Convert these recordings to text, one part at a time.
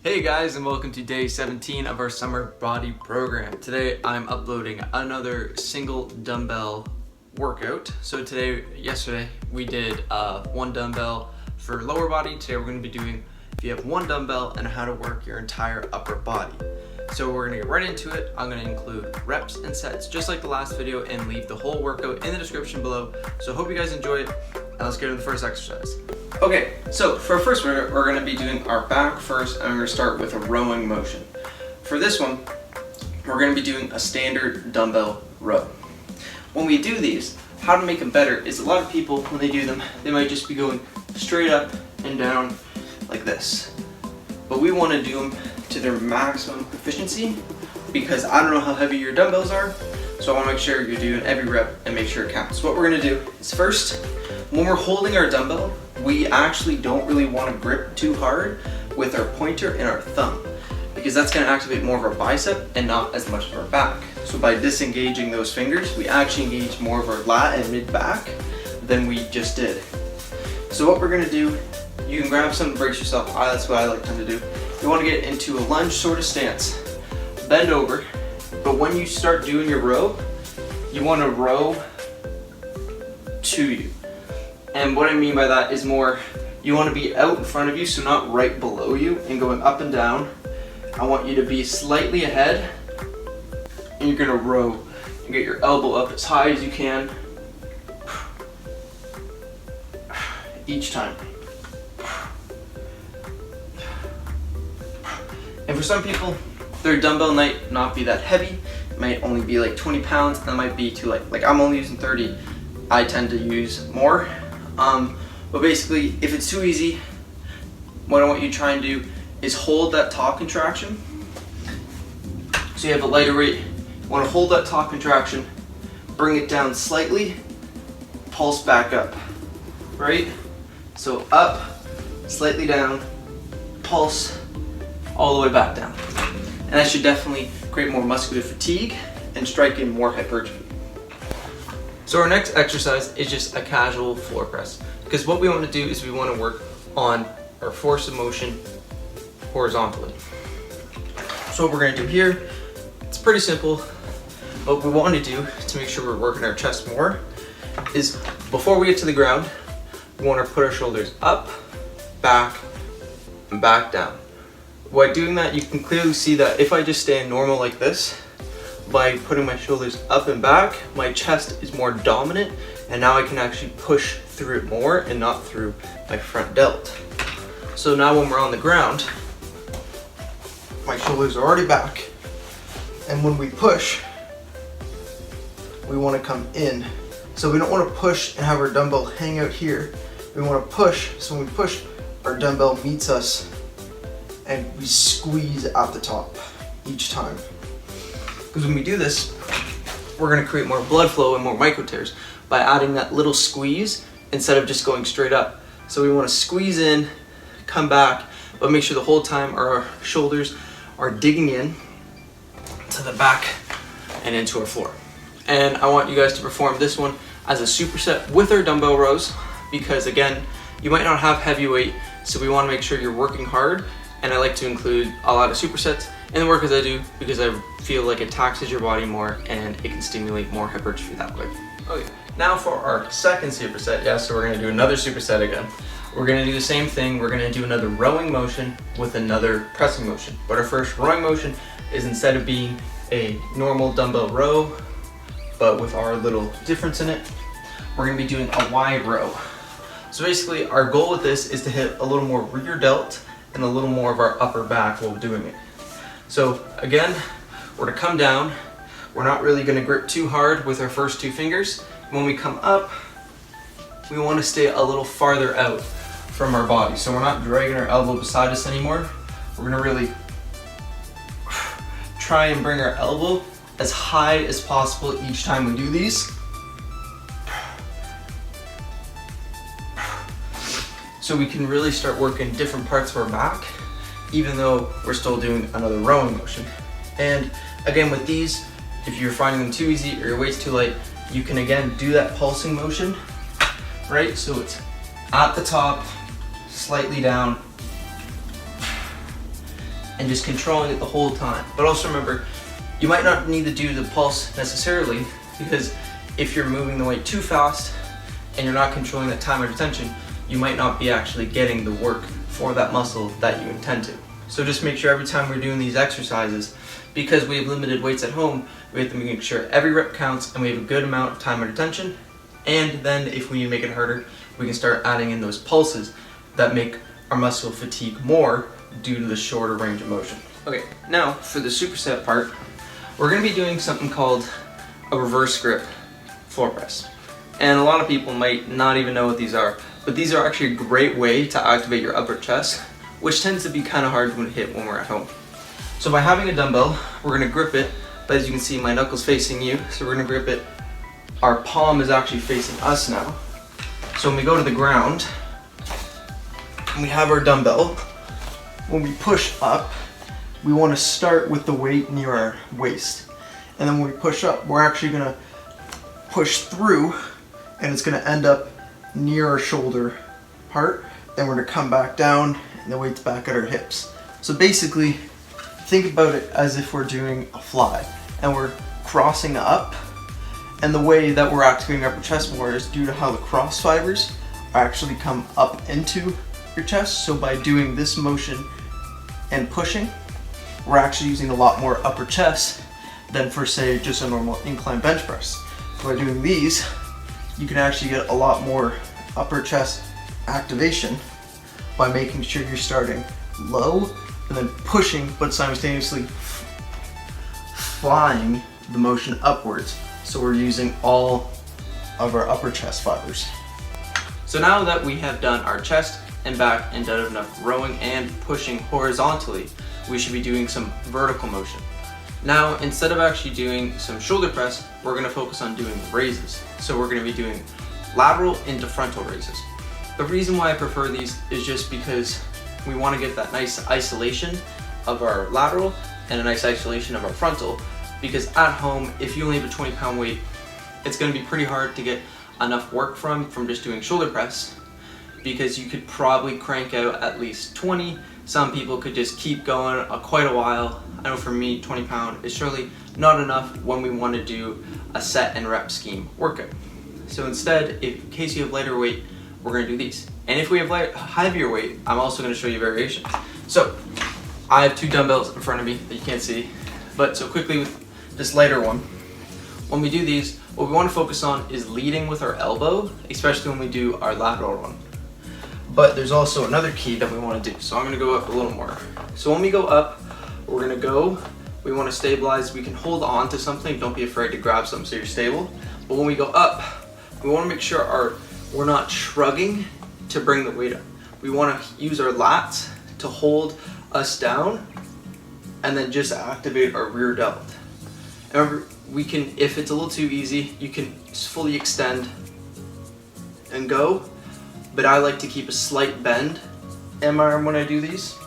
Hey guys, and welcome to day 17 of our summer body program. Today I'm uploading another single dumbbell workout. So yesterday we did one dumbbell for lower body. Today we're going to be doing if you have one dumbbell and how to work your entire upper body. So we're going to get right into it. I'm going to include reps and sets just like the last video and leave the whole workout in the description below. So hope you guys enjoy it, and let's get into the first exercise. Okay, so for first we're going to be doing our back first, and we're going to start with a rowing motion. For this one, we're going to be doing a standard dumbbell row. When we do these, how to make them better is a lot of people, when they do them, they might just be going straight up and down like this. But we want to do them to their maximum efficiency because I don't know how heavy your dumbbells are, so I want to make sure you're doing every rep and make sure it counts. So what we're going to do is first, when we're holding our dumbbell, we actually don't really want to grip too hard with our pointer and our thumb because that's going to activate more of our bicep and not as much of our back. So by disengaging those fingers, we actually engage more of our lat and mid back than we just did. So what we're going to do, you can grab some and brace yourself. That's what I like to do. You want to get into a lunge sort of stance. Bend over, but when you start doing your row, you want to row to you. And what I mean by that is more, you want to be out in front of you, so not right below you and going up and down. I want you to be slightly ahead, and you're going to row and get your elbow up as high as you can each time. And for some people, their dumbbell might not be that heavy. It might only be like 20 pounds. That might be too light. Like I'm only using 30. I tend to use more. But basically, if it's too easy, what I want you to try and do is hold that top contraction. So you have a lighter weight. You want to hold that top contraction, bring it down slightly, pulse back up, right? So up, slightly down, pulse, all the way back down. And that should definitely create more muscular fatigue and strike in more hypertrophy. So our next exercise is just a casual floor press, because what we want to do is we want to work on our force of motion horizontally. So what we're going to do here, it's pretty simple. What we want to do to make sure we're working our chest more is before we get to the ground, we want to put our shoulders up, back, and back down. By doing that, you can clearly see that if I just stand normal like this, by putting my shoulders up and back, my chest is more dominant, and now I can actually push through it more and not through my front delt. So now when we're on the ground, my shoulders are already back, and when we push, we want to come in. So we don't want to push and have our dumbbell hang out here. We want to push, so when we push, our dumbbell meets us and we squeeze at the top each time. Because when we do this, we're going to create more blood flow and more micro tears by adding that little squeeze instead of just going straight up. So we want to squeeze in, come back, but make sure the whole time our shoulders are digging in to the back and into our floor. And I want you guys to perform this one as a superset with our dumbbell rows, because again, you might not have heavy weight, so we want to make sure you're working hard. And I like to include a lot of supersets in the workouts I do because I feel like it taxes your body more and it can stimulate more hypertrophy that way. Okay, now for our second superset, so we're going to do another superset again. We're going to do the same thing. We're going to do another rowing motion with another pressing motion. But our first rowing motion is, instead of being a normal dumbbell row, but with our little difference in it, we're going to be doing a wide row. So basically our goal with this is to hit a little more rear delt and a little more of our upper back while doing it. So again, we're going to come down. We're not really going to grip too hard with our first two fingers. When we come up, we want to stay a little farther out from our body. So we're not dragging our elbow beside us anymore. We're going to really try and bring our elbow as high as possible each time we do these. So we can really start working different parts of our back, even though we're still doing another rowing motion. And again, with these, if you're finding them too easy or your weight's too light, you can again do that pulsing motion, right? So it's at the top, slightly down, and just controlling it the whole time. But also remember, you might not need to do the pulse necessarily, because if you're moving the weight too fast and you're not controlling that time under tension, you might not be actually getting the work for that muscle that you intend to. So just make sure every time we're doing these exercises, because we have limited weights at home, we have to make sure every rep counts and we have a good amount of time under tension. And then if we need to make it harder, we can start adding in those pulses that make our muscle fatigue more due to the shorter range of motion. Okay, now for the superset part, we're gonna be doing something called a reverse grip floor press. And a lot of people might not even know what these are, but these are actually a great way to activate your upper chest, which tends to be kind of hard to hit when we're at home. So by having a dumbbell, we're gonna grip it, but as you can see, my knuckle's facing you, so we're gonna grip it. Our palm is actually facing us now. So when we go to the ground, and we have our dumbbell, when we push up, we wanna start with the weight near our waist. And then when we push up, we're actually gonna push through, and it's gonna end up near our shoulder part. Then we're gonna come back down, and the weight's back at our hips. So basically, think about it as if we're doing a fly, and we're crossing up, and the way that we're activating our upper chest more is due to how the cross fibers actually come up into your chest. So by doing this motion and pushing, we're actually using a lot more upper chest than for, say, just a normal incline bench press. By doing these, you can actually get a lot more upper chest activation by making sure you're starting low and then pushing, but simultaneously flying the motion upwards. So we're using all of our upper chest fibers. So now that we have done our chest and back and done enough rowing and pushing horizontally, we should be doing some vertical motion. Now, instead of actually doing some shoulder press, we're gonna focus on doing raises. So we're gonna be doing lateral into frontal raises. The reason why I prefer these is just because we wanna get that nice isolation of our lateral and a nice isolation of our frontal, because at home, if you only have a 20-pound weight, it's gonna be pretty hard to get enough work from just doing shoulder press, because you could probably crank out at least 20. Some people could just keep going quite a while. I know for me, 20 pound is surely not enough when we want to do a set and rep scheme workout. So instead, in case you have lighter weight, we're going to do these. And if we have heavier weight, I'm also going to show you variations. So I have two dumbbells in front of me that you can't see, but so quickly with this lighter one, when we do these, what we want to focus on is leading with our elbow, especially when we do our lateral one. But there's also another key that we want to do. So I'm going to go up a little more. So when we go up, we're going to go, we want to stabilize. We can hold on to something. Don't be afraid to grab something so you're stable. But when we go up, we want to make sure we're not shrugging to bring the weight up. We want to use our lats to hold us down and then just activate our rear delt. Remember, we can, if it's a little too easy, you can fully extend and go. But I like to keep a slight bend in my arm when I do these.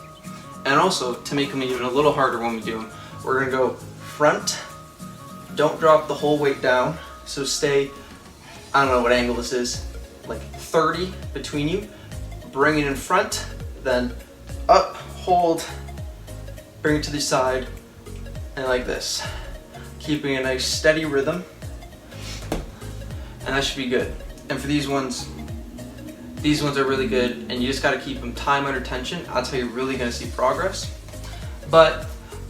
And also, to make them even a little harder when we do them, we're gonna go front, don't drop the whole weight down, so stay, I don't know what angle this is, like 30 between you, bring it in front, then up, hold, bring it to the side, and like this. Keeping a nice steady rhythm, and that should be good. And for these ones are really good, and you just gotta keep them time under tension. That's how you're really gonna see progress. But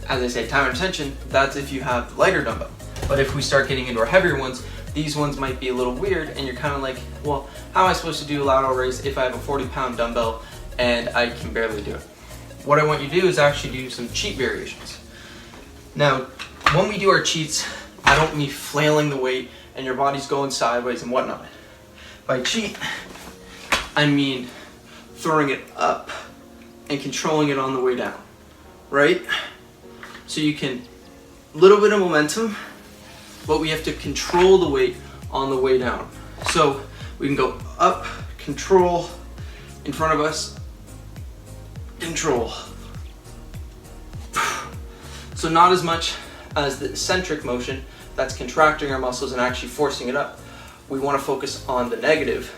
as I say, time under tension, that's if you have the lighter dumbbell. But if we start getting into our heavier ones, these ones might be a little weird, and you're kind of like, well, how am I supposed to do a lateral raise if I have a 40-pound dumbbell and I can barely do it? What I want you to do is actually do some cheat variations. Now, when we do our cheats, I don't mean flailing the weight and your body's going sideways and whatnot. By cheat, I mean throwing it up and controlling it on the way down, right? So you can, little bit of momentum, but we have to control the weight on the way down. So we can go up, control, in front of us, control. So not as much as the eccentric motion that's contracting our muscles and actually forcing it up. We want to focus on the negative,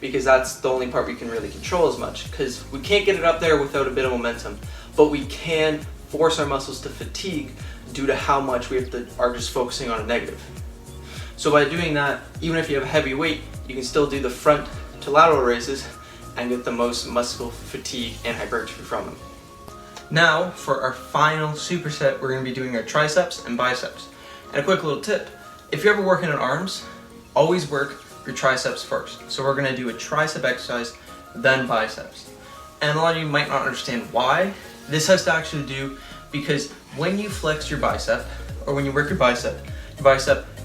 because that's the only part we can really control as much, because we can't get it up there without a bit of momentum, but we can force our muscles to fatigue due to how much are just focusing on a negative. So by doing that, even if you have a heavy weight, you can still do the front to lateral raises and get the most muscle fatigue and hypertrophy from them. Now for our final superset, we're going to be doing our triceps and biceps. And a quick little tip, if you're ever working on arms, always work your triceps first. So we're going to do a tricep exercise, then biceps. And a lot of you might not understand why. This has to actually do because when you flex your bicep, or when you work your bicep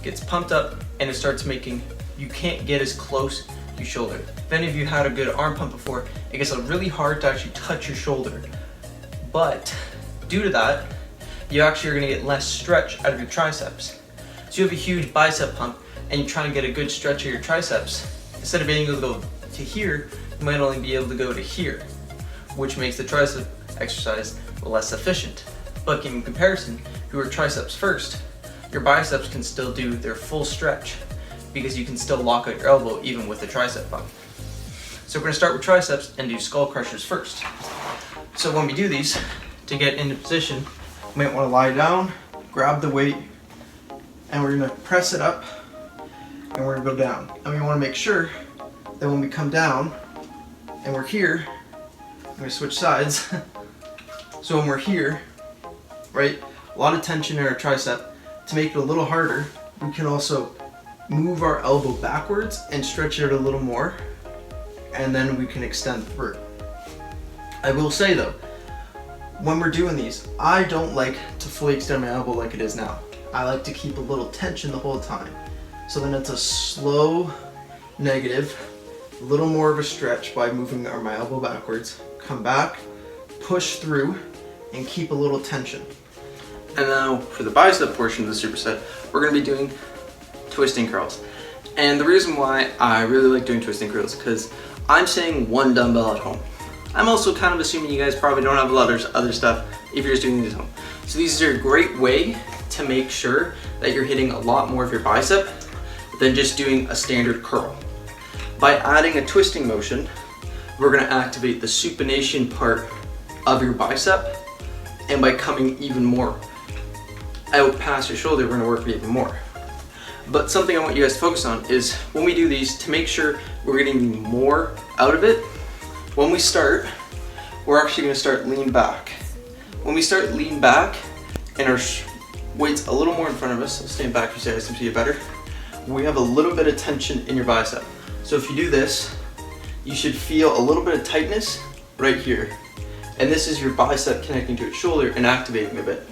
gets pumped up and it starts making, you can't get as close to your shoulder. If any of you had a good arm pump before, it gets really hard to actually touch your shoulder. But due to that, you actually are going to get less stretch out of your triceps. So you have a huge bicep pump and you try and get a good stretch of your triceps. Instead of being able to go to here, you might only be able to go to here, which makes the tricep exercise less efficient. But in comparison, if you work triceps first, your biceps can still do their full stretch because you can still lock out your elbow even with the tricep pump. So we're going to start with triceps and do skull crushers first. So when we do these, to get into position, you might want to lie down, grab the weight, and we're going to press it up and we're going to go down. And we want to make sure that when we come down and we're here, I'm going to switch sides. So when we're here, right, a lot of tension in our tricep. To make it a little harder, we can also move our elbow backwards and stretch it a little more, and then we can extend through. I will say though, when we're doing these, I don't like to fully extend my elbow like it is now. I like to keep a little tension the whole time. So then it's a slow negative, a little more of a stretch by moving my elbow backwards, come back, push through, and keep a little tension. And now for the bicep portion of the superset, we're going to be doing twisting curls. And the reason why I really like doing twisting curls is because I'm saying one dumbbell at home. I'm also kind of assuming you guys probably don't have a lot of other stuff if you're just doing these at home. So these are a great way to make sure that you're hitting a lot more of your bicep than just doing a standard curl. By adding a twisting motion, we're going to activate the supination part of your bicep, and by coming even more out past your shoulder, we're going to work it even more. But something I want you guys to focus on is when we do these, to make sure we're getting more out of it, when we start, we're actually going to start lean back. When we start lean back and our weight's a little more in front of us, so stand back so you guys can see it better, we have a little bit of tension in your bicep. So if you do this, you should feel a little bit of tightness right here. And this is your bicep connecting to its shoulder and activating a bit.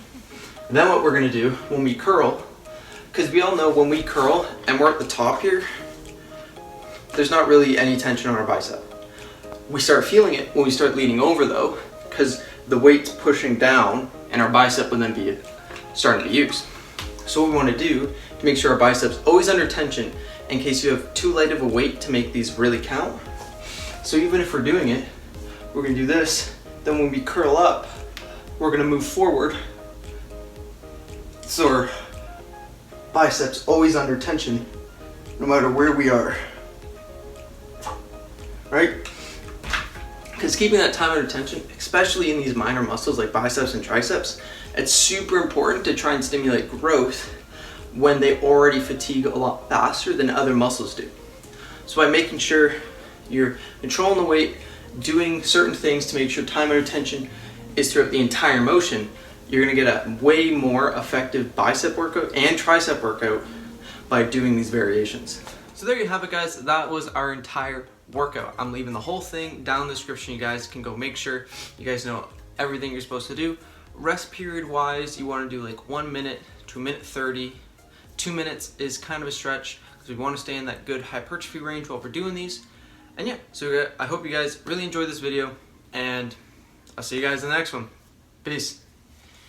And then what we're going to do when we curl, because we all know when we curl and we're at the top here, there's not really any tension on our bicep. We start feeling it when we start leaning over though, because the weight's pushing down and our bicep will then be starting to be used. So what we want to do to make sure our bicep's always under tension in case you have too light of a weight to make these really count. So even if we're doing it, we're going to do this. Then when we curl up, we're going to move forward. So our biceps always under tension no matter where we are. Right? Because keeping that time under tension, especially in these minor muscles like biceps and triceps, it's super important to try and stimulate growth when they already fatigue a lot faster than other muscles do. So by making sure you're controlling the weight, doing certain things to make sure time under tension is throughout the entire motion, you're going to get a way more effective bicep workout and tricep workout by doing these variations. So there you have it, guys. That was our entire workout. I'm leaving the whole thing down in the description. You guys can go make sure you guys know everything you're supposed to do. Rest period wise, you want to do like 1 minute to 1:30. 2 minutes is kind of a stretch because we want to stay in that good hypertrophy range while we're doing these. And yeah, so I hope you guys really enjoyed this video, and I'll see you guys in the next one. Peace.